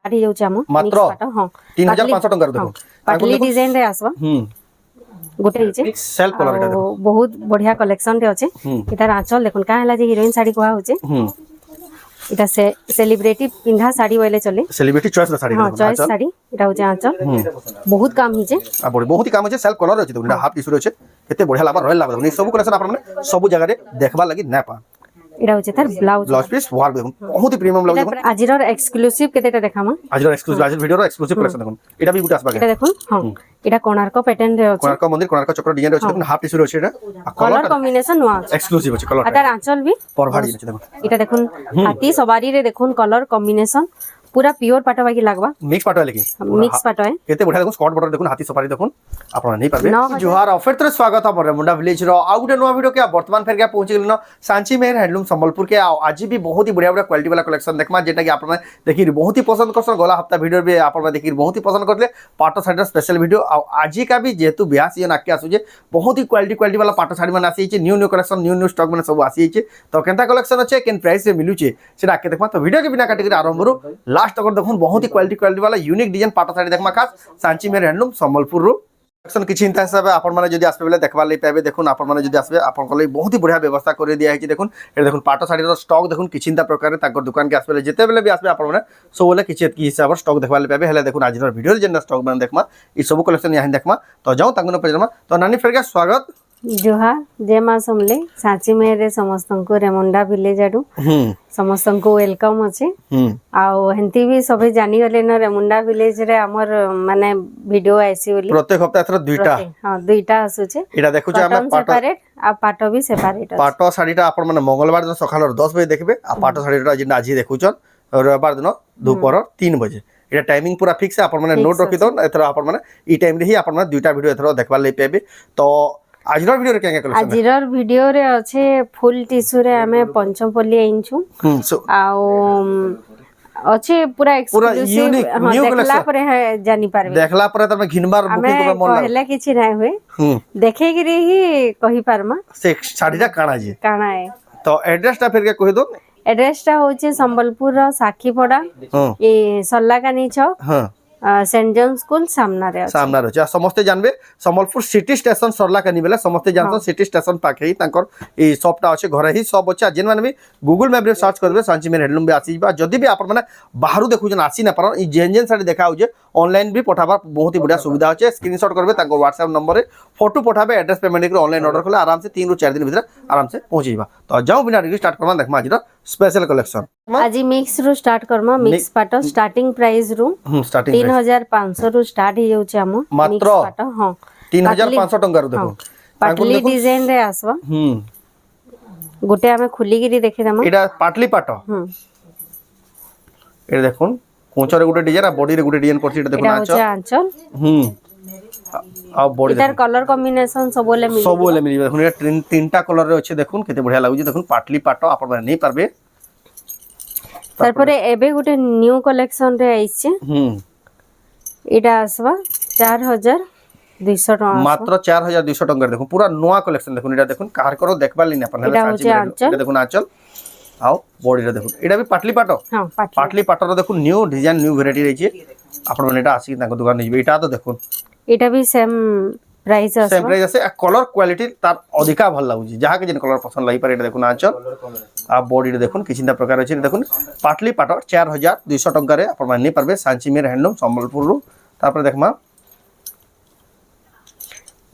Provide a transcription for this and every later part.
आडी जाउछ हम मात्र मिक्स पाटो हां 3500 टंका रे देखो पाटली डिजाइन रे आसबा गोटे हिचे सेल्फ कलर एटा देखो बहुत बढ़िया कलेक्शन रे अछि इतार आंचल देखुन का हला जे हीरोइन साड़ी कोहा होचे इटा से सेलिब्रिटी पिंधा साड़ी वाले चले सेलिब्रिटी चॉइस रा साड़ी हां चॉइस साड़ी इटा होचे आंचल बहुत काम हिचे आ बहुत ही काम होचे सेल्फ कलर अछि देखुन हाफ टिश्यू रहचे केते बढ़िया लाबा रॉयल लाबा देखुन सब कलेक्शन आपन माने सब जगह रे देखबा लागि ना पा इटा होचे तार ब्लाउज पीस वार देखुन बहुत ही प्रीमियम ब्लाउज देखुन आजिरर एक्सक्लूसिव केतेटा देखामा आजिरर एक्सक्लूसिव आज वीडियो रो एक्सक्लूसिव कलेक्शन देखुन एटा भी गुटे आसबा इटा देखुन हां इटा कोणार्क पैटर्न रे अछि कोणार्क मंदिर कोणार्क चक्र डिजाइन रहचे देखुन हाफ टिश्यू रहचे एटा कलर कॉम्बिनेशन नुआ एक्सक्लूसिव अछि कलर तार आंचल भी पर भारी अछि देखुन इटा देखुन हाथी सवारी रे देखुन कलर कॉम्बिनेशन पूरा प्योर पाटो बाकी लागबा मिक्स पाटो लेकिन मिक्स पाटो है केते बढ़िया देखुन स्कॉट बॉर्डर देखुन हाथी सफारी देखुन आपण नहीं पाबे जोहार ऑफर तर स्वागत है रेमुंडा विलेज रो आ गुटे नुवा वीडियो के वर्तमान फेर के पहुंची गेल न सांची मेहर हैंडलूम संबलपुर के आज भी बहुत ही बढ़िया बढ़िया क्वालिटी वाला कलेक्शन देखमा जेटा कि आपण देखि बहुत ही पसंद करसन गला हफ्ता वीडियो भी आपण देखि बहुत ही पसंद करले पाटो साड़ी स्पेशल वीडियो आज का भी जेतु ब्याह सीजन आके आसु जे बहुत ही क्वालिटी वाला पाटो साड़ी मन आसी new new collection new stock मन सब आसी तो केनता कलेक्शन अच्छे केन प्राइस रे मिलुचे सेटा आके देखमा तो वीडियो के बिना काटी आरंभ रो लास्ट तक देखुन बहुत ही क्वालिटी वाला यूनिक डिजाइन पाटो साड़ी देखमा खास सांची मेहर हैंडलूम संबलपुर रो कलेक्शन किछि इंता हिसाब आपण माने जदी आसबे बेले देखबा ले पाबे देखुन आपण माने जदी आसबे आपण को बहुत ही बढ़िया व्यवस्था कर दिया है कि देखुन ए देखुन पाटो साड़ी रो स्टॉक देखुन किछि इंता प्रकार ताकर दुकान के आसबे जेते बेले भी आसबे आपण माने सब बोले किछि की हिसाब स्टॉक देखबा ले पाबे हेले देखुन आज वीडियो रे जेना स्टॉक बन देखमा ई सब कलेक्शन यहां देखमा तो जाऊ तांगनो पजरमा तो नानी फेर के स्वागत जोहार जय मां समले सांची मेहर रे समस्त को रेमुंडा विलेज आडू समस्त को वेलकम अछि आउ हेंती भी सभे जानि गले न रेमुंडा विलेज रे हमर माने वीडियो आइसी बोली प्रत्येक हफ्ता एथरा दुईटा हां दुईटा आसुचे एटा देखु जे हम पाटो सेपरेट आ पाटो भी सेपरेट पाटो साड़ीटा आपण माने मंगलवार दिन सकाळ 10 बजे देखबे आ पाटो साड़ीटा जे आज देखुचन रविवार दिन दोपहर 3 बजे एटा टाइमिंग पूरा फिक्स है आपण माने नोट रखि दन एथरा आपण माने ई टाइम रे ही आपण माने दुईटा वीडियो एथरा देखबा ले पेबे तो आजिर वीडियो रे केंगे कलेक्शन आजिर वीडियो रे अच्छे फुल टिश्यू रे हमें पंचमपल्ली आइनछु आउ अच्छे पूरा एक्सक्लूसिव देखला पर है जानि पारबे देखला पर त घिनबार बुकिंग कर मन कहला किछि नै होय देखे गिरी ही कहि पारमा से साडीटा काना जे काना है तो एड्रेस ता फिर के कहि दो एड्रेस ता होचे संबलपुर रो साखीपड़ा ए सल्लाकानी छ हां सेंट जॉन स्कूल सामना रे अछि समस्त जानबे संबलपुर सिटी स्टेशन सरला कनी बेला समस्त जानतो सिटी स्टेशन पाखे ही तांकर ए शॉपटा अछि घरे ही सब अछि जेन माने भी गूगल मैप रे सर्च करबे सांची मेहर हैंडलूम भी आसी बा जदी भी आपण माने बाहरु देखु जन आसी ना पर ई जेन साडी देखाउ जे ऑनलाइन भी पठाबा बहुत ही बढ़िया सुविधा अछि स्क्रीनशॉट करबे तांकर व्हाट्सएप नंबर रे फोटो पठाबे एड्रेस पेमेंट कर ऑनलाइन ऑर्डर करले आराम से 3 ରୁ 4 दिन भीतर आराम से पहुंचीबा तो जाऊ बिना रिव्यू स्टार्ट करबा देखमा आज स्पेशल कलेक्शन आज मिक्स रू स्टार्ट करमा मिक्स पाटो स्टार्टिंग प्राइस रू स्टार्टिंग 3500 रू स्टार्ट ही जाउछ हम मिक्स पाटो हां 3500 टंका रू देखो पाटली डिजाइन रे आसवा गोटे हमें खुली गिरी देखि दमा एटा पाटली पाटो ए देखुन कोंचा रे गुटे डिजाइन आ बॉडी रे गुटे डिजाइन करछि एटा देखुन आंचल आ बॉडी इधर कलर कॉम्बिनेशन सब बोले मिल देखुन एटा तीनटा कलर रे अछि देखुन केते बढ़िया लागु देखुन पाटली पाटो आपण माने नै पारबे तार परे एबे गुटे न्यू कलेक्शन रे आइছে एटा आसवा 4200 टका मात्र 4200 टका देखुन पूरा नया कलेक्शन देखुन एटा देखुन कार करो देखबा लिना अपन एटा देखुन आंचल आओ बॉडी रे देखुन एटा भी पाटली पाटो हां पाटली पाटो रो देखुन न्यू डिजाइन न्यू वैरायटी रही छे आपण माने एटा आसी ताको दुकान निबे एटा तो देखुन एटा भी सेम प्राइस আছে कलर क्वालिटी तार अधिका भल लागु जहा के जन कलर पसंद लागि पर एटा देखुन आंचल आ बॉडी रे देखुन किछिंदा प्रकार अछि देखुन पाटली पाटो 4200 टका रे आपण माने परबे सांची मेहर हैंडलूम संबलपुर रो तापर देखमा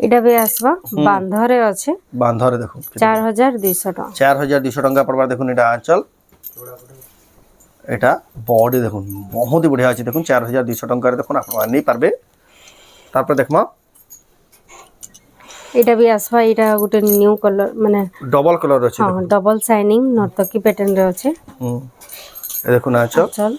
एटा भी आसवा बांधरे अछि बांधरे देखुन 4200 टका 4200 टका परबा देखुन एटा आंचल एटा बॉडी देखुन बहुत ही बढ़िया अछि देखुन 4200 टका रे देखुन आपण माने परबे तापर देखमा एटा भी आसवा एटा गुटे न्यू कलर माने डबल कलर अछि हां डबल शाइनिंग नर्तकी पैटर्न रे अछि ए देखुन आंचल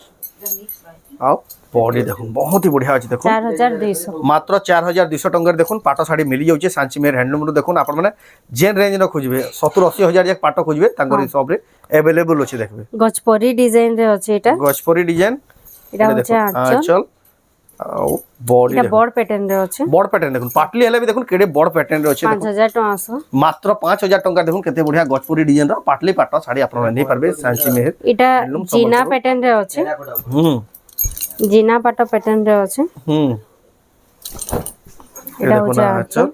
आओ बॉडी देखुन बहुत ही बढ़िया अछि देखुन 4200 मात्र 4200 टंका देखुन पाटो साड़ी मिल जाउचे सांची मेहर हैंडलूम रो देखुन आपण माने जेन रेंज रो खोजबे 70-80 हजार एक पाटो खोजबे तांकर शॉप रे अवेलेबल अछि देखबे गजपरी डिजाइन रे अछि एटा गजपरी डिजाइन एटा होचे आंचल बॉडी एटा बॉड पैटर्न रे अछि बॉड पैटर्न देखुन पाटली हेले भी देखुन केडे बॉड पैटर्न रे अछि 5000 टका मात्र 5000 टका देखुन केते बढ़िया गजपरी डिजाइन रो पाटली पाटो साड़ी आपण नै परबे सांची मेहर एटा जीना पैटर्न रे अछि জিনা পাট প্যাটার্ন রে আছে এটা হচ্ছে আঁচল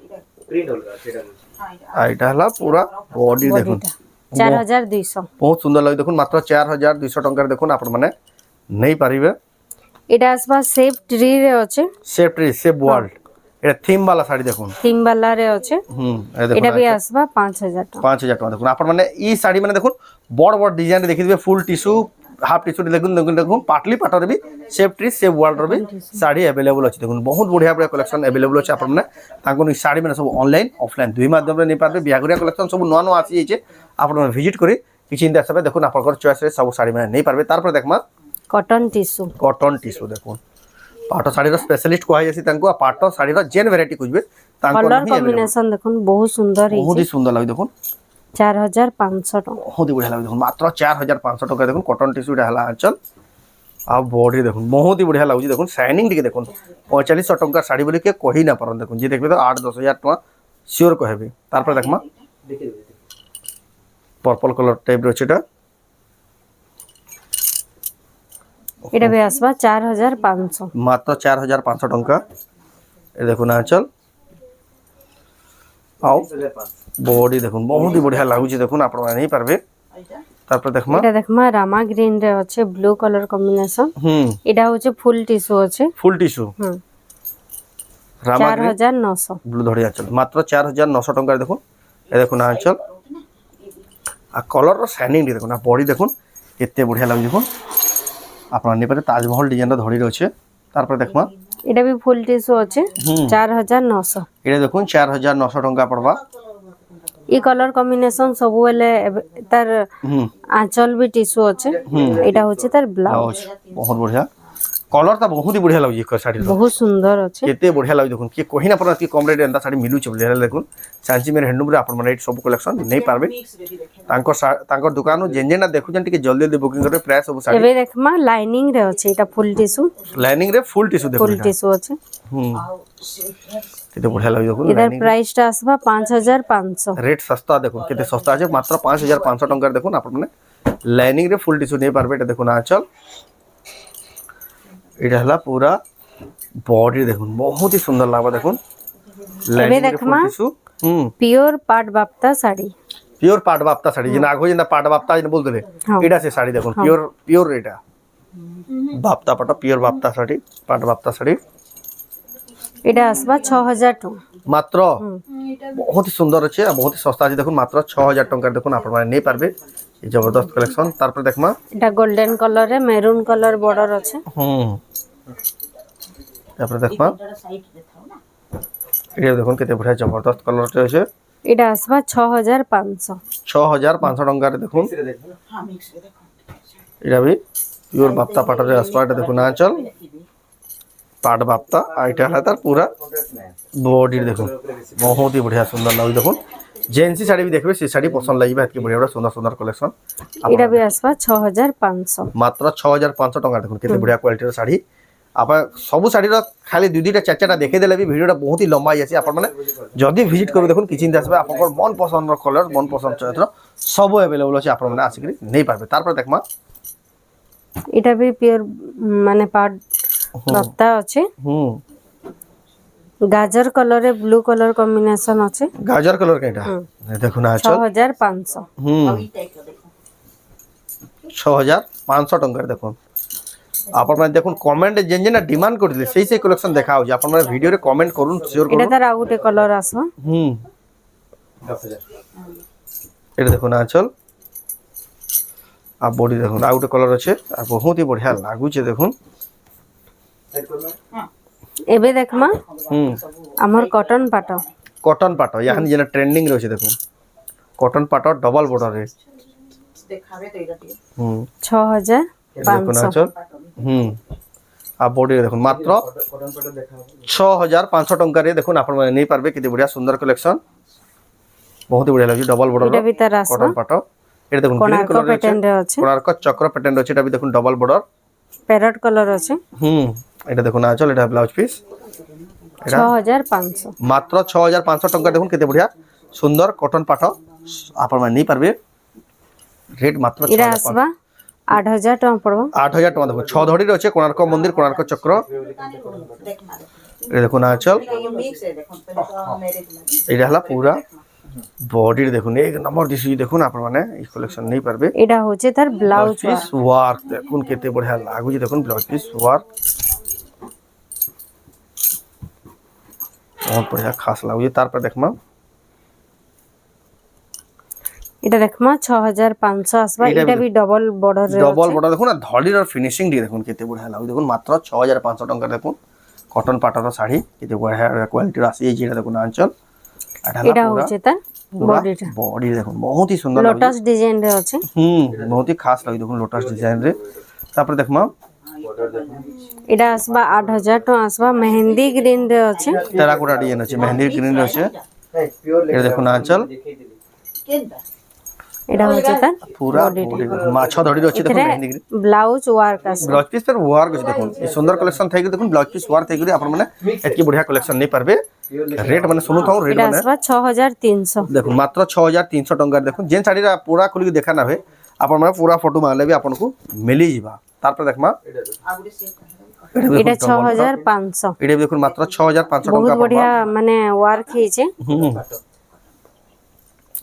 আর এটা হলা পুরা বডি দেখুন 4200 বহুত সুন্দর লাগে দেখুন মাত্র 4200 টাকার দেখুন আপন মানে নেই পারিবে এটা আসবা সেফ ট্রি রে আছে সেফ ট্রি সেফ ওয়ার্ল্ড এটা থিম वाला শাড়ি দেখুন থিম वाला রে আছে এটা বি আসবা 5000 টাকা 5000 টাকা দেখুন আপন মানে এই শাড়ি মানে দেখুন বড় বড় ডিজাইন দেখি দিবে ফুল টিস্যু হাফ টিস্যু দেখুন দেখুন দেখুন পাটলি পাটরে be safe tree safe world রে বি শাড়ি अवेलेबल আছে দেখুন বহুত বঢ়িয়া বঢ়িয়া কালেকশন अवेलेबल আছে আপন মানে তাঙ্কন এই শাড়ি মানে সব অনলাইন অফলাইন দুই মাধ্যমে নি পারবে বিয়াগুরিয়া কালেকশন সব নয়া নয়া আসি যাইছে আপন মানে ভিজিট করি কিছু চিন্তা হিসাবে দেখুন আপনার চয়েস রে সব শাড়ি মানে নেই পারবে তারপর দেখমা কটন টিস্যু দেখুন পাট শাড়ির স্পেশালিস্ট কোয়া যাইছি তাঙ্কু পাট শাড়ির জেন ভ্যারাইটি খুঁজবে তাঙ্কু কলর কম্বিনেশন দেখুন বহুত সুন্দর বহুত সুন্দর লাগে দেখুন 4500 টাকা बहुत ही बढ़िया लगे देखो मात्र 4500 टका देखो कॉटन टिश्यू रे हला आंचल आ बॉडी देखो बहुत ही बढ़िया लागु देखो शाइनिंग टिके देखो 4500 टका साड़ी बोली के कहि ना परन देखो जे देखबे तो 8-10,000 टका श्योर कहबे तार पर देखमा पर्पल कलर टाइप रो छेटा এটা বে আসবা 4500 मात्र 4500 टका ए देखो ना आंचल आओ बॉडी देखो बहुत ही बढ़िया लागु देखो आपण नहीं पारबे তারপর দেখমা এটা দেখমা রামা গ্রিন রে আছে ব্লু কালার কম্বিনেশন এটা হচ্ছে ফুল টিস্যু আছে ফুল টিস্যু রামা 4900 ব্লু ধরি আঁচল মাত্র 4900 টাকা দেখুন এ দেখুন আঁচল আর কলর শাইনিং দেখুন আর বডি দেখুন কেতে বঢ়িয়া লাগুছে দেখুন আপনার নিপারে তাজমহল ডিজাইনটা ধরি রয়েছে তারপর দেখমা এটা বি ফুল টিস্যু আছে 4900 এটা দেখুন 4900 টাকা পড়বা এই কালার কম্বিনেশন সবু বেলে তার আঁচল বি টিস্যু আছে এটা হচ্ছে তার ব্লাউজ বহুত বঢ়িয়া কলরটা বহুত বঢ়িয়া লাগুছে শাড়ি বহুত সুন্দর আছে কেতে বঢ়িয়া লাগুছে দেখুন কি কহি না পড়া কি কম রেট এন্তা শাড়ি মিলুছে বলে দেখুন সাঞ্চি মের হ্যান্ডলুম রে আপন মানে সব কালেকশন নেই পারবে তাঙ্কর দোকান যেন যেন দেখুছেন টিকে জলদি জলদি বুকিং করে প্রায় সব শাড়ি এবে দেখমা লাইনিং রে আছে এটা ফুল টিস্যু লাইনিং রে ফুল টিস্যু দেখুন ফুল টিস্যু আছে কেতে বঢ়িয়া লাগুছে দেখুন এটার প্রাইসটা আসবা 5500 রেট সস্তা দেখুন কেতে সস্তা আছে মাত্র 5500 টাকার দেখুন আপন মানে লাইনিং রে ফুল টিস্যু নেই পারবে এটা দেখুন আঁচল এটা হলা পুরা বডি দেখুন বহুত ही সুন্দর লাগবে দেখুন এবে দেখমা পিওর পাট বাপ্তা শাড়ি পিওর পাট বাপ্তা শাড়ি যেন আগে যেন পাট বাপ্তা যেন বলতলে এটা সে শাড়ি দেখুন পিওর এটা বাপ্তা পাট পিওর বাপ্তা শাড়ি পাট বাপ্তা শাড়ি এটা আসবা 6000 টাকা মাত্র বহুত ही সুন্দর আছে আর বহুত ही সস্তা আছে দেখুন মাত্র 6000 টাকার দেখুন আপনারা নেই পারবে এই জবরদস্ত কালেকশন তারপর দেখমা এটা গোল্ডেন কালারে মেরুন কালার বর্ডার আছে তারপর দেখমা এটা দেখুন কেতে বড় জবরদস্ত কালারটা আছে এটা আসবা 6500 6500 টাকার দেখুন এটা भी পিওর বাপ্তা পাটরে আসবা এটা দেখুন আঁচল পাট বাপ্তা আর এটা হলো তার পুরা বডি দেখুন বহুত ही बढ़िया সুন্দর লাগে দেখুন জেন্সি শাড়ি भी দেখবে সেই শাড়ি পছন্দ লাগবে এত বড়িয়া বড় সুন্দর সুন্দর কালেকশন এটা भी আসবা 6500 মাত্র 6500 টাকা দেখুন কেতে বড়িয়া কোয়ালিটির শাড়ি আপা সবু শাড়ির খালি দুই দুইটা চার চারটা দেখে দেলে ভিডিওটা বহুত ही লম্বা আছে আপন মানে যদি ভিজিট করবে দেখুন কিছু চিন্তা আসবে আপনার মন পছন্দের কালার মন পছন্দ চরিত্র সব अवेलेबल আছে আপনার মানে আসিকি নেই পারবে তারপর দেখমা এটা भी পিওর মানে পাট বাপ্তা আছে গাজর কালারে ব্লু কালার কম্বিনেশন আছে গাজর কালার কেটা দেখুন আঁচল 6500 6500 টাকার দেখুন আপনারা দেখুন কমেন্টে যেন যেন ডিমান্ড করলে সেই সেই কালেকশন দেখা হচ্ছে আপনারা ভিডিওরে কমেন্ট করুন শেয়ার করুন এটা তার আউটে কালার আসবা 10000 এটা দেখুন আঁচল আর বডি দেখুন আউটে কালার আছে আর বহুত ही बढ़िया লাগুছে দেখুন এবে দেখমা আমার কটন পাট এখন যেন ট্রেন্ডিং রয়েছে দেখুন কটন পাট ডবল বর্ডারে দেখাবে তো এটা 6500 আর বডি দেখুন মাত্র 6500 টাকারে দেখুন আপনারা নেই পারবে কেতে বড়িয়া সুন্দর কালেকশন বহুত ही बढ़िया লাগছে ডবল বর্ডার এটা ভিতর আসবা কটন পাট এটা দেখুন গ্রিন কালার আছে কোনারক চক্র প্যাটার্ন আছে এটা भी দেখুন ডবল বর্ডার প্যারট কালার আছে এটা দেখুন আঁচল এটা ব্লাউজ পিস 6500 মাত্র 6500 টাকা দেখুন কেতে বড়িয়া সুন্দর কটন পাট আপনারা নেই পারবে রেট মাত্র 6500 8000 टका पड़बो 8000 टका देखो 6 धड़ी रे अछि कोणार्क मंदिर कोणार्क चक्र ए देखो आंचल एटा हला पूरा बॉडी देखुन एक नंबर दिसि देखुन आपण माने ई कलेक्शन नै परबे एटा होचे तार ब्लाउज पीस वर्क देखुन केते बढ़िया लागु जे देखुन ब्लाउज पीस वर्क बहुत बढ़िया खास लागु जे तार पर देखमा एटा देखमा 6500 आसबा एटा भी डबल बॉर्डर रे डबल बॉर्डर देखुन ना धड़ी र फिनिशिंग दी देखुन केते बढ़िया लागु देखुन मात्र 6500 टका देखुन कॉटन पाटर साड़ी केते बढ़िया क्वालिटी रासी जे देखुन आंचल एटा होचे तार बॉडी बॉडी देखुन बहुत ही सुंदर लोटस डिजाइन रे अछि बहुत ही खास लागु देखुन लोटस डिजाइन रे तापर देखमा एटा आसबा 8000 टका आसबा मेहंदी ग्रीन रे अछि टेराकोटा डिजाइन अछि मेहंदी ग्रीन रे अछि ए देखुन आंचल एटा होचे तार पूरा बॉडी माछ धड़ी रे अछि देखुन मेहंदी ग्रीन ब्लाउज वर्क आस ब्लाउज पीस पर वर्क अछि देखुन ई सुंदर कलेक्शन थाइ देखुन ब्लाउज पीस वर्क थाइ आपण माने एतकी बढ़िया कलेक्शन नै परबे रेट माने सुनु थाउ रेट एटा माने आसबा 6300 देखुन मात्र 6300 टका देखुन जेन साड़ी रा पूरा खुली देखा ना है आपण माने पूरा फोटो मारले भी आपन को मिली जिबा तार पर देखमा एटा 6500 एटा देखुन मात्र 6500 टका बहुत बढ़िया माने वर्क हिचे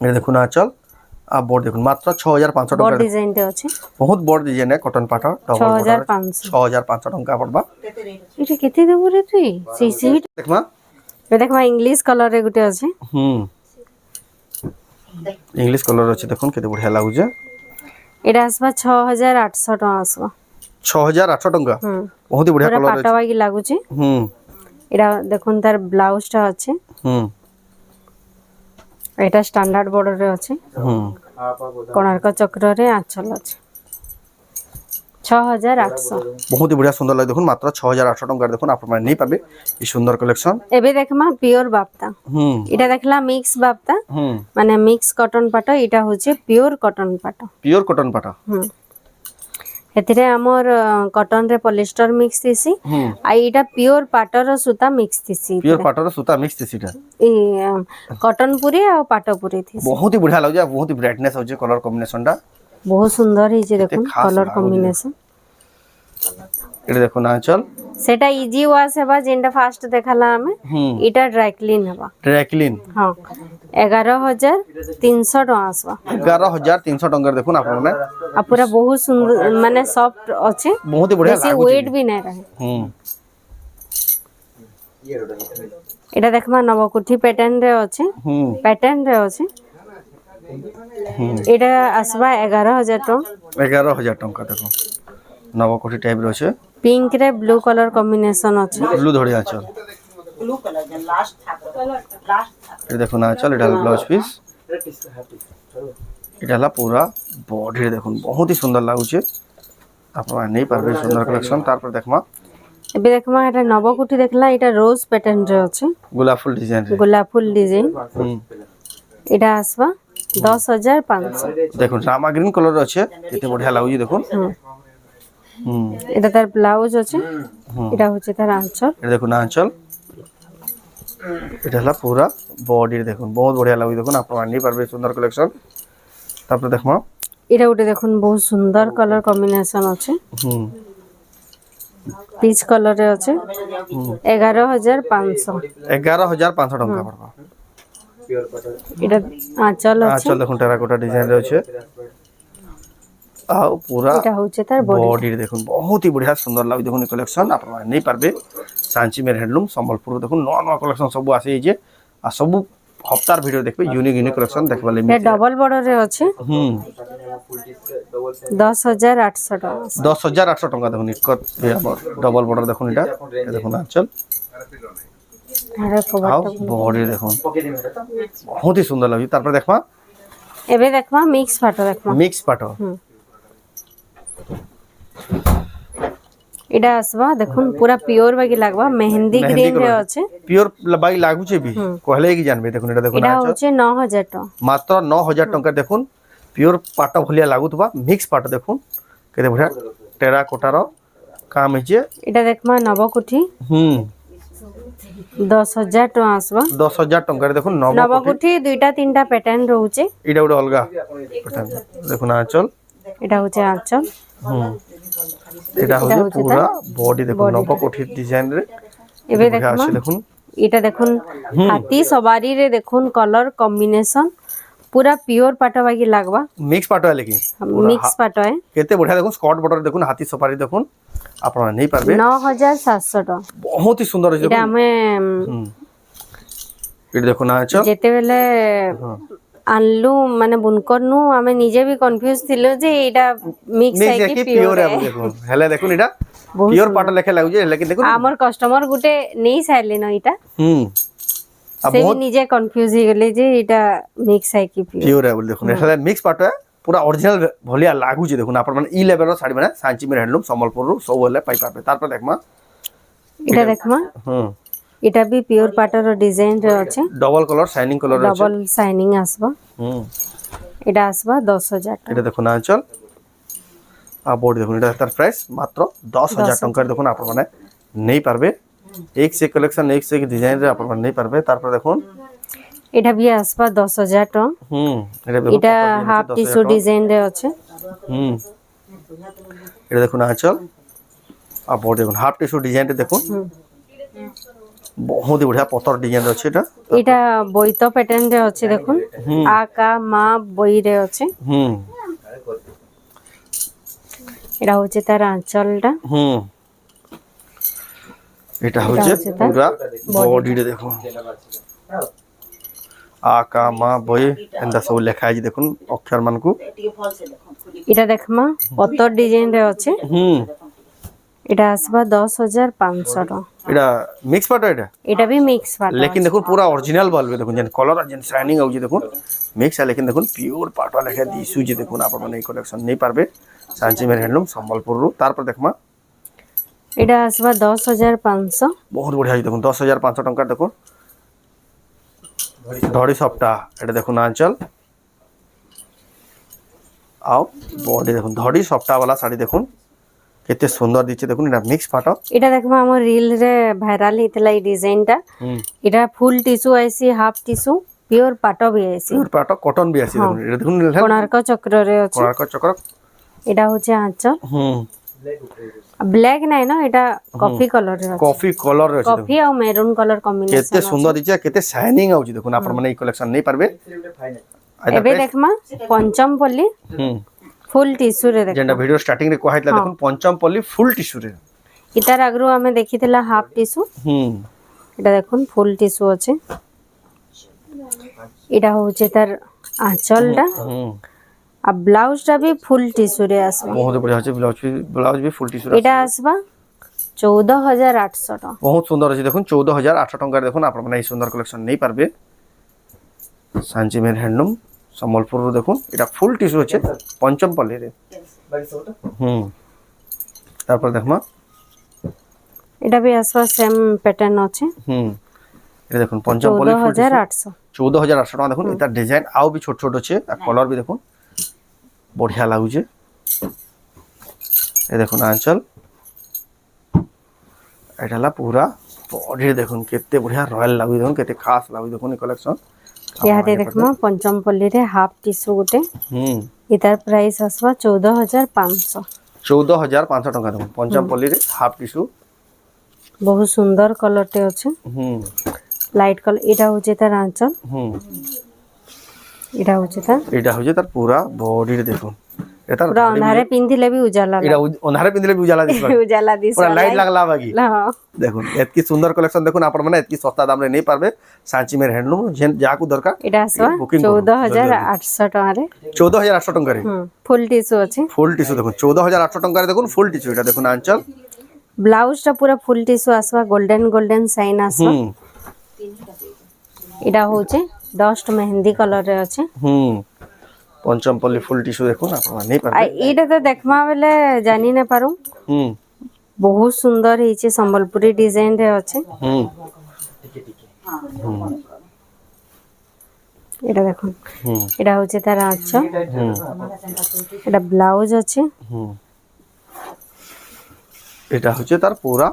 ए देखुन आचल आ बोर्ड देखुन मात्र 6500 बॉडी टका डिजाइन रे अछि बहुत बड़ डिजाइन है कॉटन पाटा 6500 6500 टका पड़बा एटा केते देबो रे तुई सीसी देखमा ए देखमा इंग्लिश कलर रे गुटे अछि इंग्लिश कलर अछि देखुन केते बढ़िया लागु जे एटा आसबा 6800 टका आसबा 6800 टका बहुत ही बढ़िया पूरा कलर अछि पाटावा की लागु छी एटा देखुन तार ब्लाउज ता अछि एटा स्टैंडर्ड बॉर्डर रे अछि कोणार्क चक्र रे आंचल अछि 6800 बहुत ही बढ़िया सुंदर लागे देखुन मात्र 6800 टका देखुन आपण माने नै पाबे ई सुंदर कलेक्शन एबे देखमा प्योर बाप्ता एटा देखला मिक्स बाप्ता माने मिक्स कॉटन पाटो एटा होचे प्योर कॉटन पाटो पाटा एथिरे हमर कॉटन रे पॉलिस्टर मिक्स थिसी आ एटा प्योर पाटर सूता मिक्स थिसी प्योर पाटर सूता मिक्स थिसीटा ए कॉटन पूरी आ पाटो पूरी थिसी बहुत ही बढ़िया लागे बहुत ही ब्राइटनेस हो जे कलर कॉम्बिनेशन टा बहुत सुंदर हिचे देखुन कलर कॉम्बिनेशन एटा देखो ना चल सेटा इजी वाश हेबा जेंडा फास्ट देखला हमें एटा ड्राई क्लीन हेबा ड्राई क्लीन हां 11300 टका आसबा 11300 टका देखुन आपण माने आ पूरा बहुत सुंदर माने सॉफ्ट अछि बहुत ही बढ़िया बेसी वेट भी नै रहे एटा देखमा नवकुठी पैटर्न रे अछि पैटर्न रे अछि एटा आसबा 11000 टका 11000 टका देखो नवकोठी टाइप रो छे पिंक रे ब्लू कलर कॉम्बिनेशन अछि ब्लू धड़िया चल ब्लू कलर के लास्ट ये देखो ना चल एटा ब्लाउज पीस एटा ला पूरा बॉडी रे देखुन बहुत ही सुंदर लागु छे आपण नै पारबे सुंदर कलेक्शन तार पर देखमा एबे देखमा एटा नवकुठी देखला एटा रोज पैटर्न रे अछि गुलाब फूल डिजाइन रे गुलाब फूल डिजाइन एटा आसबा 10500 देखुन रामा ग्रीन कलर अच्छे केते बढ़िया लागु देखुन एटा तार ब्लाउज अछि एटा होचे तार आंचल ए देखुन आंचल एटा ला पूरा बॉडी रे देखुन बहुत बढ़िया लागु देखुन आपण मानि परबे सुंदर कलेक्शन तापर देखमा एटा उटे देखुन बहुत सुंदर कलर कॉम्बिनेशन अछि पीच कलर रे अछि 11500 टका पड़बा एटा आंचल अछि आंचल देखुन टेराकोटा डिजाइन रे अछि आ पूरा एटा होचे तार बॉडी रे देखुन बहुत ही बढ़िया सुंदर लागु देखुन कलेक्शन आपण माने नै पारबे सांची मेर हैंडलूम संबलपुर देखुन नवा कलेक्शन सब आसे जे आ सब हफ्तार वीडियो देखबे यूनिक कलेक्शन देखबा ले ए डबल बॉर्डर रे अछि 10800 टका 10800 टका देखुन इकर डबल बॉर्डर देखुन एटा देखुन आंचल बॉडी देखुन बहुत ही सुंदर लागि तार पर देखमा एबे देखमा मिक्स पाटो देखमा मिक्स पाटो एडा आसबा देखुन पूरा प्योर बागी लागबा मेहंदी ग्रीन रे अछि प्योर बागी लागु छे भी कहले कि जानबे देखुन एटा देखुन एडा होचे 9000 टका मात्र 9000 टका देखुन प्योर पाटो भलिया लागुतबा मिक्स पाटो देखुन केते बढ़िया टेराकोटा रो काम हिचे एडा देखमा नवकुठी 10000 टका आसबा 10000 टका देखुन नवकुठी दुईटा तीनटा पैटर्न रहउचे एटा उडे अलगा पैटर्न देखुन आंचल एटा होचे आंचल এটা হচ্ছে পুরা বডি দেখুন নবকোঠির ডিজাইন রে এবে বঢ়িয়া দেখমা আছে দেখুন এটা দেখুন হাতি সবারি রে দেখুন কলর কম্বিনেশন পুরা পিওর পাটা বাকি লাগবা মিক্স পাটো है लेकिन মিক্স পাটা है কেতে বঢ়িয়া দেখুন স্কট বর্ডর দেখুন হাতি সফারি দেখুন আপনারা নেই পারবে 9700 টাকা বহুত হি সুন্দর আছে এটা দেখুন আমি এটা দেখুন আছো যেতেবেলে আনলু মানে বুনকর নু আমি নিজে भी কনফিউজ ছিল যে এটা মিক্স মিক্স है কি कि পিওর পিওর है দেখুন হেলে দেখুন এটা পিওর পাটো লেখা লাগুছে লেকিন দেখুন আমার কাস্টমার গুটে নেই সাইলে না এটা अब সে बहुत নিজে কনফিউজ হয়ে গেলে যে এটা মিক্স है कि পিওর পিওর है बोल देखुन हेले मिक्स पाटो है पूरा ओरिजिनल भलिया लागुचे देखुन आपण माने ई लेवल रो साड़ी माने सांची में हैंडलूम संबलपुर रो सब हेले पाई पाबे तार पर देखमा এটা দেখমা এটা भी পিওর পাটার ডিজাইন রে আছে डबल कलर शाइनिंग कलर আছে ডবল শাইনিং আসবা এটা আসবা 10000 টাকা এটা দেখুন আঁচল আর বডি দেখুন এটা তার প্রাইস মাত্র 10000 টাকার দেখুন আপন মানে নেই পারবে এক সে কালেকশন এক সে ডিজাইন রে আপন মানে নেই পারবে তারপর দেখুন এটা भी আসবা 10000 টাকা এটা হাফ টিস্যু ডিজাইন রে আছে এটা দেখুন আঁচল আর বডি দেখুন হাফ টিস্যু ডিজাইন রে দেখুন বহুত বঢ়িয়া পতর ডিজাইন আছে এটা এটা বইতো প্যাটার্ন রে আছে দেখুন আকা মা বই রে আছে এটা হচ্ছে তার আঁচলটা এটা হচ্ছে পুরা বডি রে দেখুন আকা মা বই এন্ডা সব লেখা আছে দেখুন অক্ষর মানকু ଟିକେ ଭଲସେ ଦେଖନ୍ତୁ ଖୋଲିକି এটা দেখমা পতর ডিজাইন রে আছে এটা আসবা 10500 টাকা এটা মিক্স পাটো এটা এটা भी মিক্স পাটা लेकिन देखो पूरा ओरिजिनल बल्ब देखो जन कलर जन शाइनिंग आउजी देखो मिक्स है लेकिन देखो प्योर पाटो लेखा दिसु जे देखो आप माने कलेक्शन नहीं पारबे सांची में हैंडलूम संबलपुर रु तार पर देखमा এটা আসবা 10500 बहुत बढ़िया देखो 10500 टंका देखो धड़ी सप्ताह এটা দেখুন आंचल आओ बॉडी देखो धड़ी सप्ताह वाला साड़ी देखो केते सुंदर दिचे देखो এটা मिक्स पाटो এটা দেখমা আমার রিল রে ভাইরাল হইতলা এই ডিজাইনটা এটা ফুল টিস্যু আইছি হাফ টিস্যু পিওর পাটো भी আইছি प्योर पाटो कॉटन भी आसी देखो এটা দেখুন কোণার্ক চক্র রে আছে कोणार्क चक्र এটা হচ্ছে আঁচল ব্ল্যাক নাই না এটা কফি কালার রে আছে कॉफी कलर আছে কফি আর মেরুন কালার কম্বিনেশন केते सुंदर दिचे केते शाइनिंग आउची देखो आपण माने ई कलेक्शन नहीं पारबे এবে দেখমা পঞ্চম পল্লী ফুল টিস্যু রে দেখ जेंडा वीडियो स्टार्टिंग रे कहैतला देखो पंचम पल्ली फुल टिश्यू रे ইতার আগরু আমি দেখিতলা হাফ টিস্যু এটা দেখুন ফুল টিস্যু আছে এটা হচ্ছে তার আঁচলটা আর ব্লাউজটা भी ফুল টিস্যু রে আসবে बहुत बढ़िया আছে ब्लाउज भी फुल टिश्यू এটা আসবা 14800 টাকা बहुत सुंदर আছে দেখুন 14800 টাকা দেখুন आपण माने ई सुंदर कलेक्शन नहीं पारबे सांची मेर हैंडलूम संबलपुर रो देखुन এটা ফুল টিস্যু আছে पंचम पल्ली रे তারপর দেখমা এটা भी আসবা সেম প্যাটার্ন আছে এটা দেখুন पंचम पल्ली फुल 14800 14800 টাকা দেখুন এটা ডিজাইন আও भी छोट छोट আছে আর কলর भी দেখুন बढ़िया लागुचे ये देखुन आंचल एटाला पूरा बॉडी देखुन केते बढ़िया रॉयल लागु देखुन केते खास लागु देखुन कलेक्शन ইয়াতে দেখমা পঞ্চম পল্লী রে হাফ টিস্যু গুটে ইতার প্রাইস আসবা 14500 14500 টাকা দেখুন पंचम पल्ली रे हाफ टिश्यू বহুত সুন্দর কালারতে আছে লাইট কালার এটা হচ্ছে তার আঁচল এটা হচ্ছে তার এটা হচ্ছে তার পুরা বডি রে দেখুন এটা পুরা অন্ধারে পিন্ধিলে भी উজালা এটা অন্ধারে পিন্ধিলে भी उजाला दिसबा উজালা দিস पूरा लाइट लागला बाकी हां দেখুন এতকি সুন্দর কালেকশন দেখুন আপন মানে এতকি সস্তা দাম রে নেই পারবে सांची मेर हैंडलूम जेन जाकू दरकार এটা আসবা 14800 টাকা রে 14800 টাকা রে ফুল টিস্যু আছে ফুল টিস্যু দেখুন 14800 টাকা রে দেখুন ফুল টিস্যু এটা দেখুন আঁচল ব্লাউজটা পুরো ফুল টিস্যু আসবা গোল্ডেন গোল্ডেন সাইন আসবা এটা হচ্ছে ডস্ট মেহেন্দি কালার রে আছে पंचम पल्ली फुल टिश्यू देखुन आपन नहीं पारबे আর এটা তো দেখমা বেলে জানি না পারু বহুত সুন্দর হইছে সম্বলপুরি ডিজাইন রে আছে এটা দেখুন এটা হচ্ছে তার আঁচল এটা ব্লাউজ আছে এটা হচ্ছে তার পুরা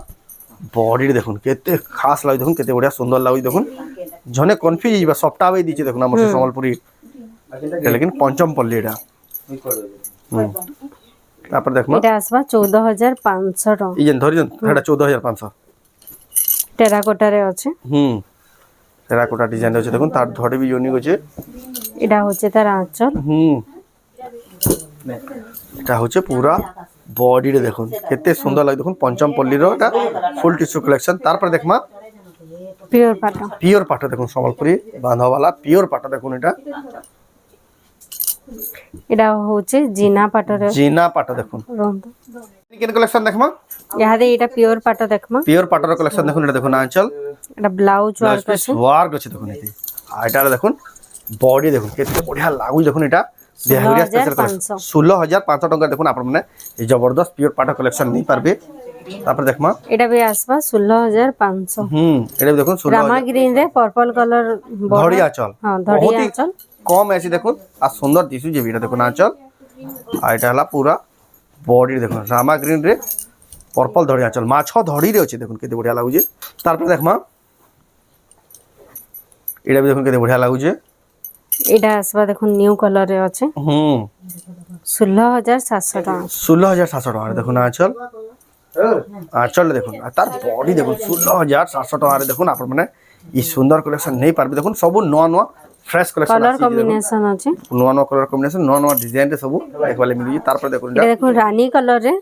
বডি দেখুন কেতে খাস লাগি দেখুন কেতে বড়িয়া সুন্দর লাগি দেখুন জনে কনফিউজ হইবা সফটা হই দিছে দেখুন আমার সম্বলপুরি लेकिन पंचम पल्ली এটা তারপরে দেখমা এটা আসবা 14500 টাকা এই যে ধরি এটা 14500 টেরাকোটারে আছে টেরাকোটা ডিজাইন আছে দেখুন তার ধড়ি বি ইউনিক আছে এটা হচ্ছে তার আঁচল এটা হচ্ছে পুরা বডি রে দেখুন কেতে সুন্দর লাগে দেখুন পঞ্চম পল্লীর এটা ফুল টিস্যু কালেকশন তারপরে দেখমা পিওর পাট দেখুন সম্বলপুরি বাঁধাওয়ালা পিওর পাটা দেখুন এটা হচ্ছে জিনা পাটরে জিনা পাটা দেখুন কেন কালেকশন দেখমা ইয়াদে এটা পিওর পাট দেখমা পিওর পাটার কালেকশন দেখুন এটা দেখুন আঁচল এটা ব্লাউজ ওয়ার্ক আছে দেখুন এতে আর এটা দেখুন বডি দেখুন কেতে বঢ়িয়া লাগুই দেখুন এটা 16500 টাকা দেখুন আপনার মানে এই জবরদস্ত পিওর পাটা কালেকশন নেই পারবে তারপরে দেখমা এটা বি আসবা 16500 এটা দেখুন রামা গ্রিন রে পার্পল কলর ধড়ি আঁচল হ্যাঁ ধড়ি আঁচল কম আছে দেখুন আর সুন্দর দিশু যে এটা দেখুন আঁচল আর এটা হলা পুরা বডি দেখুন রামা গ্রিন রে पर्पल धड़ी आंचल माछ धड़ी रे अच्छे देखुन केते बढ़िया लागुजे तारपर देखमा एटा भी देखुन केते बढ़िया लागुजे एटा आसबा देखुन न्यू कलर रे अच्छे 16700 टाका 16700 टाका देखुन आंचल आंचल देखुन तार बॉडी देखुन 16700 टाका रे देखुन आपन माने ई सुंदर कलेक्शन नहीं पारबे देखुन सब नवा नवा फ्रेश कलेक्शन कलर कॉम्बिनेशन अछि नवा नवा कलर कॉम्बिनेशन नवा नवा डिजाइन रे सब एक वाले मिलुजी तारपर देखुन एटा देखुन रानी कलर रे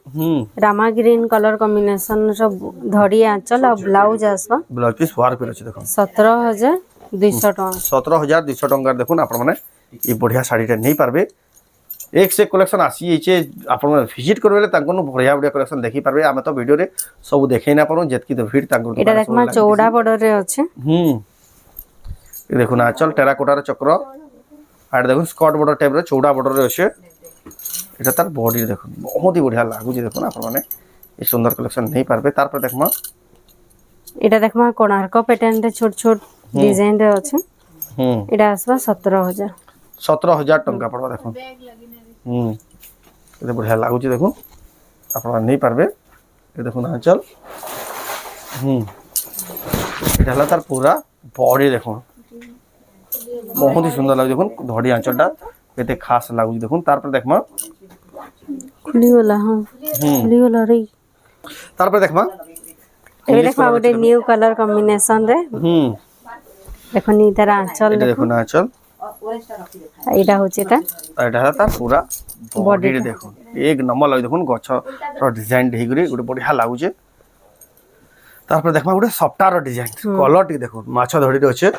रामा ग्रीन कलर कॉम्बिनेशन सब धड़ी आंचल और ब्लाउज आसबा ब्लाउज पीस वार पे अछि देखुन 17200 टाका 17200 टंका देखुन आपन माने ई बढ़िया साड़ी रे नहीं पारबे एक से कलेक्शन आसी छे आपन विजिट करबेले तांको बढ़िया बढ़िया कलेक्शन देखि पारबे आमे तो वीडियो रे सब देखै ना पारो जेतकी तो भीड़ तांको एटा देखमा चौड़ा बॉर्डर रे अछि ये देखुन आंचल टेराकोटार चक्र आर देखुन स्कर्ट बॉर्डर टाइप रे चौड़ा बॉर्डर रे अछि एटा तार बॉडी देखुन बहुत ही बढ़िया लागु जे देखुन आपन माने ई सुंदर कलेक्शन नहीं पारबे तार पर देखमा एटा देखमा कोणार्क पैटर्न रे छोट छोट डिजाइन रे अछि एटा आसबा 17000 टंका पड़वा देखुन ये बढ़िया लागु जे देखुन आपन नहीं पारबे ये देखुन आंचल एटा हला तार पूरा बॉडी देखुन बहुत ही सुंदर लाग देखुन धड़ी आंचलटा केते खास लागु देखुन तार पर देखमा खुली वाला हां खुली वाला रे तार पर देखमा ए देखमा गोटे न्यू कलर कॉम्बिनेशन रे देखुन इधर आंचल देखुन आंचल एटा होचे ता तार पूरा बॉडी रे देखुन एक नंबर लाग देखुन गछ रो डिजाइन देहि गरे गोटे बढ़िया लागु छे तार पर देखमा गोटे सफ्टार डिजाइन कलर टी देखुन माछ धड़ी रे अछि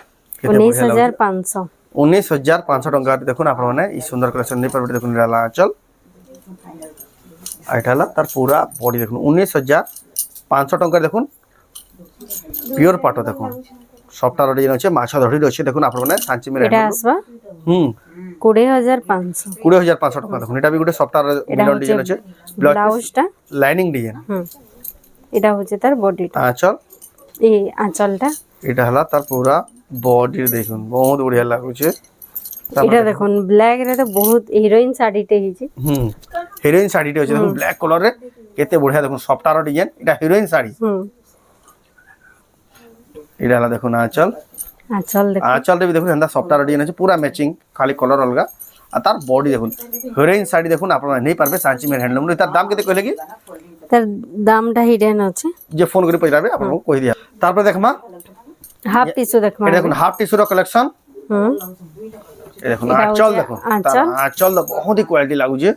19500 टंका देखुन आपन माने ई सुंदर कलेक्शन नहीं परबे देखुन रहला आंचल आइठाला तार पूरा बॉडी देखुन 19500 टंका देखुन प्योर पाटो देखुन सफ्टार डिजाइन अछि माछ धड़ी रे अछि देखुन आपन माने सांची में एटा आसबा 20500 टंका देखुन एटा भी गोटे सफ्टार मिलन डिजाइन अछि ब्लाउजटा लाइनिंग डिजाइन एटा होचे तार बॉडी आंचल ए आंचलटा एटा हला तार पूरा बॉडी देखुन बहुत बढ़िया लागु छे एटा देखुन ब्लैक रे तो बहुत हीरोइन साड़ी टे हिची हीरोइन साड़ी टे अछि देखुन ब्लैक कलर रे केते बढ़िया देखुन सफ्टार डिजाइन एटा हीरोइन साड़ी एटा हला देखुन आंचल आंचल रे भी देखुन हंदा सफ्टार डिजाइन अछि पूरा मैचिंग खाली कलर अलगा आ तार बॉडी देखुन हीरोइन साड़ी देखुन आपन नहीं पारबे सांची में हैंडलूम रे तार दाम केते कहले की तार दामटा हिडन अछि जे फोन करी पजराबे आपन को कहि दिया तार पर देखमा हाफ टिश्यू देखमा ए देखुन हाफ टिश्यू रो कलेक्शन ए देखुन आंचल देखुन आंचल बहुत ही क्वालिटी लागु जे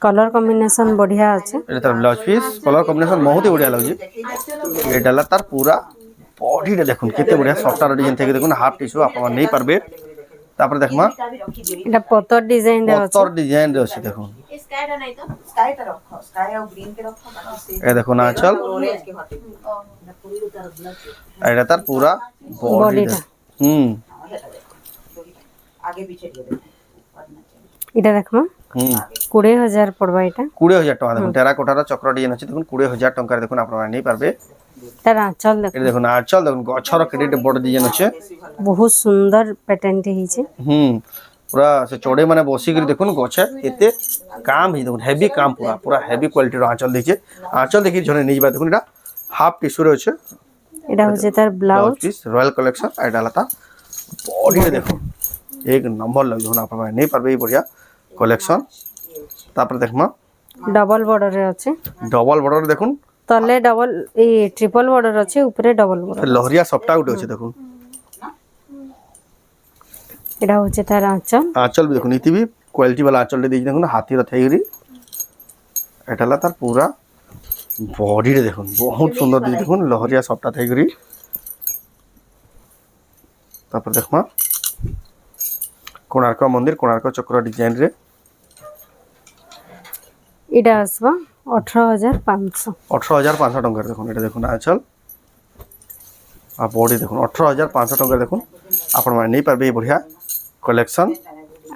कलर कॉम्बिनेशन बढ़िया अछि ए तार ब्लाउज पीस कलर कॉम्बिनेशन बहुत ही बढ़िया लागु जे एटा ला तार पूरा बॉडी रे देखुन केते बढ़िया सफ्टार डिजाइन थे देखुन हाफ टिश्यू आपन नहीं पारबे तापर देखमा एटा पत्तर डिजाइन रे अछि पत्तर डिजाइन रे अछि देखुन स्काई नहीं तो स्काई तो रखो स्काई और ग्रीन के रखो ए देखुन आंचल ऑरेंज के हटे एटा तार पूरा बॉडी आगे पीछे दिए एटा देखमा 20000 पड़बा एटा 20000 टका देखुन टेराकोटार चक्र डिजाइन अछि देखुन 20000 टका देखुन आपन नहीं पारबे तार आंचल देखुन आंचल देखुन गछर क्रेडिट बॉर्डर डिजाइन अछि बहुत सुंदर पैटर्न टे हिचे पूरा से चौड़े माने बसी कर देखुन गछ एते काम ही देखुन हेवी काम पूरा हेवी क्वालिटी रो आंचल देखि जने निजबा देखुन एटा हाफ टिश्यू रे अछि एटा होचे तार ब्लाउज पीस रॉयल कलेक्शन एटा लता बॉडी रे देखुन एक नंबर लग जोन आपन नहीं पारबे बढ़िया कलेक्शन तापर देखमा ডবল বর্ডর রে আছে ডবল বর্ডর দেখুন তলে ডবল এই ট্রিপল বর্ডর আছে উপরে ডবল বর্ডর লহরিয়া সবটা গুটে আছে দেখুন এটা হচ্ছে তার আঁচল আঁচল भी দেখুন ইতি भी क्वालिटी वाला आंचल देखिए देखो हाथी रथाई এটা হলো তার পুরা বডি রে দেখুন বহুত সুন্দর দিদি দেখুন লহরিয়া সবটা থাই করি তারপর দেখমা কোণার্ক মন্দির কোণার্ক চক্র ডিজাইন রে এটা আসবা 18500 18500 টঙ্কার দেখুন এটা দেখুন আঁচল আর বডি দেখুন 18500 টঙ্কার দেখুন আপন মানে নেই পারবে এই বঢ়িয়া কলেকশন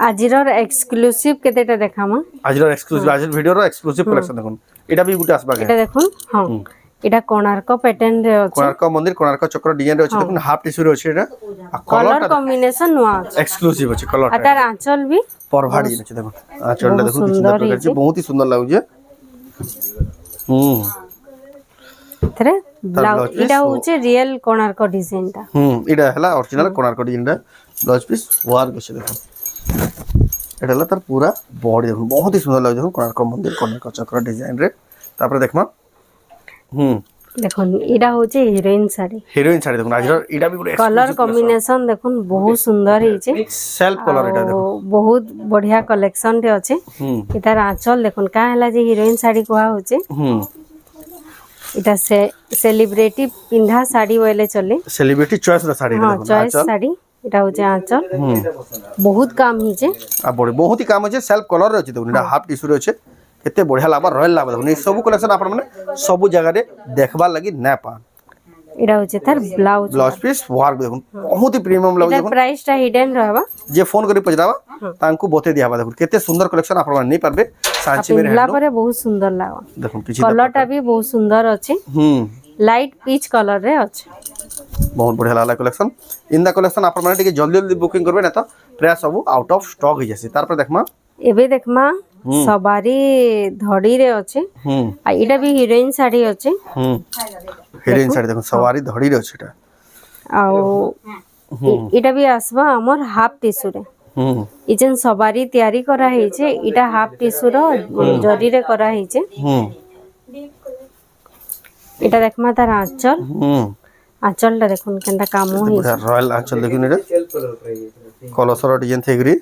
আজিরর এক্সক্লুসিভ কেতেটা দেখামা আজির এক্সক্লুসিভ আজির ভিডিওর এক্সক্লুসিভ কলেকশন দেখুন এটা भी গুটে আসবা এটা দেখুন হ্যাঁ এটা কোণার্ক প্যাটার্ন রে আছে কোণার্ক মন্দির কোণার্ক চক্র ডিজাইন রে আছে দেখুন হাফ টিস্যু রে আছে এটা আর কলর কলরটা কম্বিনেশন নোয়া আছে এক্সক্লুসিভ আছে কলর আর তার আঁচল भी পরভাড়ি আছে দেখুন আঁচলটা দেখুন কি সুন্দর প্রকার আছে বহুত হি সুন্দর লাগুছে এথরে ব্লাউজ এটা হচ্ছে রিয়েল কোণার্ক ডিজাইনটা এটা হলা অরিজিনাল কোণার্ক ডিজাইনটা ব্লাউজ পিস ওয়ার্ক আছে দেখুন এটা হলা তার পুরা বডি দেখুন বহুত হি সুন্দর লাগুছে দেখুন কোণার্ক মন্দির কোণার্ক চক্র ডিজাইন রে তারপরে দেখমা দেখুন এটা হচ্ছে হিরোইন শাড়ি দেখুন আজর এটা भी পুরো কলর কম্বিনেশন দেখুন বহুত সুন্দর হইছে সেলফ কলর এটা দেখুন বহুত বঢ়িয়া কালেকশন রে আছে এটার আঁচল দেখুন কা হলা যে হিরোইন শাড়ি কোয়া হচ্ছে এটা সেলিব্রিটি পিন্ধা শাড়ি বলে চলে সেলিব্রিটি চয়েস র শাড়ি হ্যাঁ দেখুন চয়েস শাড়ি এটা হচ্ছে আঁচল বহুত কাম হইছে আর বড় বহুত হি কাম আছে সেলফ কলর আছে দেখুন এটা হাফ টিস্যু আছে কেতে বঢ়িয়া লাগবা রয়্যাল লাগবা দেখুন এই সব কালেকশন আপন মানে সব জায়গা রে দেখবার লাগি না পান এটা হচ্ছে তার ব্লাউজ পিস ওয়ার্ক দেখুন বহুত হি প্রিমিয়াম লাগুছে এটা দেখুন প্রাইসটা হিডেন রহবা যে ফোন করে পচাবা তাଙ୍କୁ বতে দিয়াবা দেখুন কেতে সুন্দর কালেকশন আপন মানে নেই পারবে সাঞ্চি মেরে পিন্ଧଲା ପରେ ବହୁତ ସୁନ୍ଦର ଲାଗବ দেখুন কিছু କଲରଟା ବି ବହୁତ ସୁନ୍ଦର ଅଛି ଲାଇଟ୍ ପିଚ୍ କଲରରେ ଅଛି बहुत बढ़िया लागला कलेक्शन इंदा कलेक्शन आपण माने टिके जल्दी जल्दी बुकिंग करबे ना तो प्राय सब आउट ऑफ स्टॉक हो जासी तार पर देखमा ଏବେ ଦେଖମା ସବାରି ଧଡିରେ ଅଛି ଆଉ ଏଇଟା ବି ହିରୋଇନ ଶାଢୀ ଅଛି हिरोइन साड़ी देखो सवारी धड़ी रे अछि एटा ଆଉ ଏଇଟା ବି ଆସିବା ଆମର ହାଫ ଟିସୁରେ ଇ ଯେନ୍ ସବାରି ତିଆରି କରା ହେଇছে ଏଇଟା ହାଫ ଟିସୁର ଜରିରେ କରା ହେଇছে ଏଇଟା ଦେଖମା ତାର ଆঁଚଲ आंचलटा देखुन केनता काम होई रॉयल आंचल देखुन रे कलसर डिजाइन थेगरी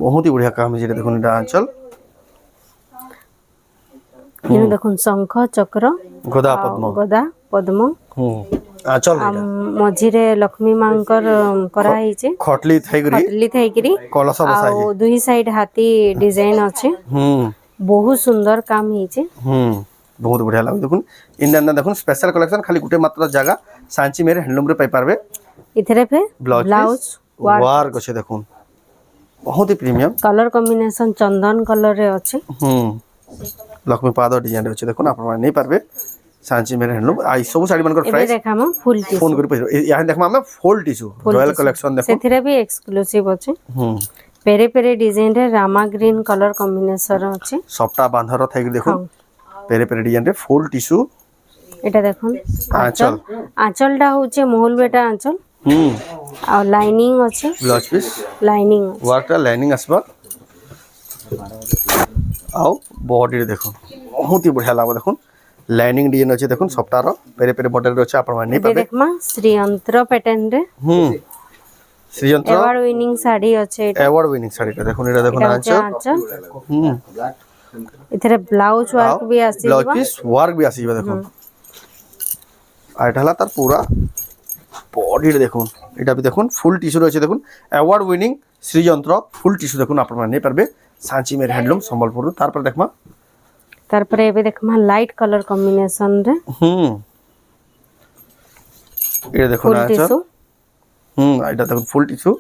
बहुत ही बढ़िया काम है जेटा देखुन एटा आंचल इनु देखुन शंख चक्र गदा पद्म आंचल मझिरे लक्ष्मी मांकर करा हिचे खटली थेगरी कलसर बसाई आ दुई साइड हाथी डिजाइन अछि बहुत सुंदर काम हिचे बहुत बढ़िया लाग देखुन इंडियन देखुन स्पेशल कलेक्शन खाली गुटे मात्र जगह सांची मेरे हैंडलूम रे पाई पारबे इथरे पे ब्लाउज वर्क अछि देखुन बहुत ही प्रीमियम कलर कॉम्बिनेशन चंदन कलर रे अछि लक्ष्मी पाद डिजाइन रे अछि देखुन आपण नै पारबे सांची मेरे हैंडलूम आई सब साड़ी मनकर प्राइस देखाम फुल टिश्यू फोन करि यहां देखमा हम फुल टिश्यू रॉयल कलेक्शन देखो सेथिरे भी एक्सक्लूसिव अछि पेरे पेरे डिजाइन रे रामा ग्रीन कलर कॉम्बिनेशन अछि सप्ता बांधर थाई देखो पेरे पेरे डिजाइन रे फुल टिश्यू এটা দেখুন আঁচল আঁচলটা হচ্ছে মহল বেটা আঁচল আর লাইনিং আছে ব্লাউজ পিস লাইনিং ওয়ার্কটা লাইনিং আসবা আও বডি রে দেখুন বহুত হি बढ़िया লাগবে দেখুন লাইনিং ডিজাইন আছে দেখুন সপ্তাহর পেরে পেরে বর্ডার রে আছে আপন মানে নেই পাবে দেখমা শ্রীয়ন্ত্র প্যাটার্ন রে শ্রীয়ন্ত্র অ্যাওয়ার্ড উইনিং শাড়ি আছে এটা অ্যাওয়ার্ড উইনিং শাড়িটা দেখুন এটা দেখুন আঁচল এথরে ব্লাউজ ওয়ার্ক भी আসিবা ব্লাউজ পিস ওয়ার্ক भी আসিবা দেখুন আর এটা হলা তার পুরা বডি দেখুন এটা भी দেখুন ফুল টিস্যু রয়েছে দেখুন অ্যাওয়ার্ড উইনিং শ্রীযন্ত্র ফুল টিস্যু দেখুন আপনারা নেই পারবে সাঞ্চি মের হ্যান্ডলুম সম্বলপুর তারপর দেখমা তারপরে এবে দেখমা লাইট কালার কম্বিনেশন রে এটা দেখুন আচ্ছা এটা দেখুন ফুল টিস্যু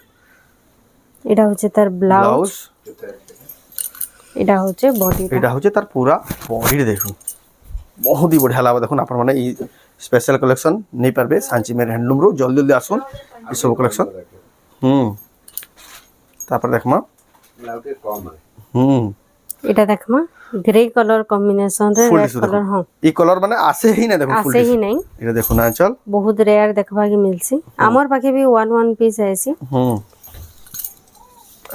এটা হচ্ছে তার ব্লাউজ এটা হচ্ছে বডি এটা হচ্ছে তার পুরা বডি দেখুন बहुत ही बढ़िया लागबा देखुन आपण माने ई स्पेशल कलेक्शन नहीं पारबे सांची मेर हैंडलूम रो जल्दी जल्दी आसुन ई सब कलेक्शन तापर देखमा এটা দেখমা গ্রে কালার কম্বিনেশন রে রেড কালার हां ई कलर माने आसे ही ना देखुन फुल आसे ही नहीं এটা দেখুন আঁচল बहुत रेयर देखबा के मिलसी हमर पाखे भी वन पीस आइसी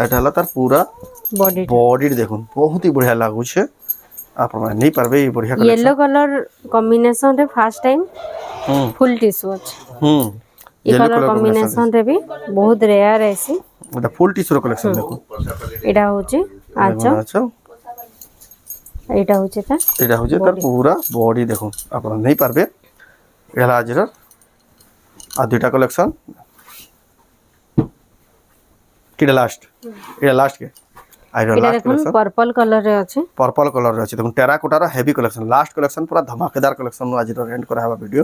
এটা হলা তার পুরা बॉडी बॉडी देखुन बहुत ही बढ़िया लागुछे आपण माने नहीं पारबे ये बढ़िया येलो कलर कॉम्बिनेशन रे फर्स्ट टाइम फुल टिश्यू अछि ये कलर कॉम्बिनेशन रे भी बहुत रेयर ऐसी एटा फुल टिश्यू कलेक्शन देखो एटा होची आंचल अच्छा एटा होची ता एटा होचे तार पूरा बॉडी देखो आपण नहीं पारबे एला आज आ दुटा कलेक्शन किडा लास्ट एटा लास्ट के आइरन एटा लास्ट देखुन कलेक्शन पर्पल कलर रे अछि पर्पल कलर रे अछि देखो टेराकोटा रा हेवी कलेक्शन लास्ट कलेक्शन पूरा धमाकेदार कलेक्शन आज रेंट करा हवा वीडियो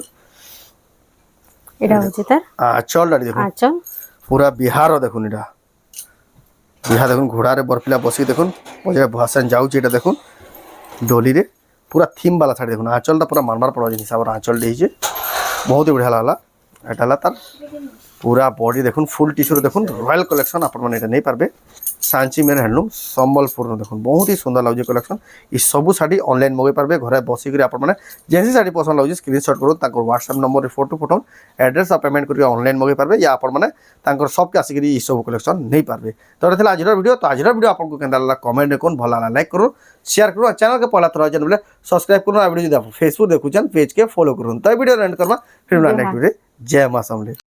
एटा होची तार चल डाडी देखो आंचल पूरा बिहार देखुन इटा बिहार देखुन घोड़ा रे बरपिला बसी देखुन मजे भाषण जाउची एटा देखुन डोली रे पूरा थीम वाला साड़ी देखुन आंचल ता पूरा मारमार पड़ो जिन हिसाब रे आंचल देइचे बहुत ही बढ़िया लागला एटा ला तार पूरा बॉडी देखुन फुल टिश्यू रे देखुन रॉयल कलेक्शन आपण माने एटा नहीं पारबे सांची मेर हैंडलूम संबलपुर नो देखुन बहुत ही सुंदर लागजे कलेक्शन ई सब साड़ी ऑनलाइन मगे पारबे घरे बसी करी आपण माने जेसी साड़ी पसंद लागजे स्क्रीनशॉट करू ताकर व्हाट्सएप नंबर रे फोटो फोटो एड्रेस आ पेमेंट करी ऑनलाइन मगे पारबे या आपण माने ताकर सब के आसी करी ई सब कलेक्शन नहीं पारबे तो एथला आज वीडियो तो आज वीडियो आपन को केंदा लागला कमेंट कोन भला लागला लाइक करू शेयर करू चैनल के पहला तरह जन बोले सब्सक्राइब करू आ वीडियो जदि आप फेसबुक देखुचन पेज के फॉलो करू तो वीडियो एंड करबा फिर नेक्स्ट वीडियो जय मां समले।